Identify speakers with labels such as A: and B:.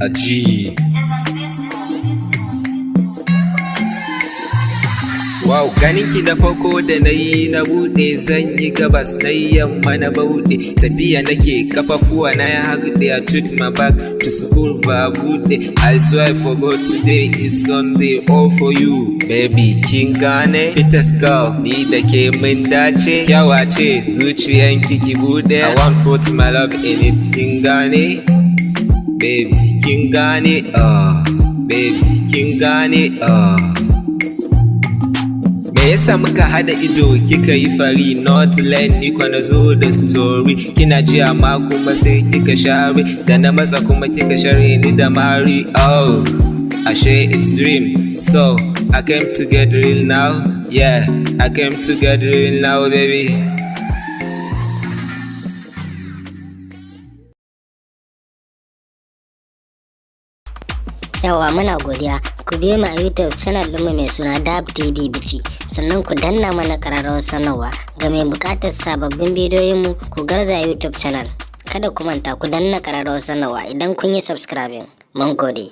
A: a G. Wow, ganin ki da farko da na yi na buɗe, zan yi gabas na yi yamma na bauɗe, tafiya nake kafafuwa na ya haɗe. I took my back to school ba buɗe. I swear I forgot today is Sunday, all for you baby. Kin gane Peters girl, ni da ke mun dace, kyawa ce zuciyanki ki buɗe. I want put my love in it, kin gane baby, kin gane baby, kin gane Me yasa muka hada ido kika yi fari, not line ni kwa nazo da story. Kina ji amma kuma sai kika share, da na matsa kuma kika share ni da mari. Oh, ashe it's dream, so I came to get real now. Yeah, I came to get real now baby.
B: Yawa muna godiya, ku biyo mu a YouTube channel ɗinmu mai suna Dab TV Bichi, sannan ku danna mana ƙararrawar sanarwa. Ga mai buƙatar sababbin bidiyoyinmu ku garza YouTube channel. Kada ku manta ku danna ƙararrawar sanarwa idan kun yi subscribing. Mun gode.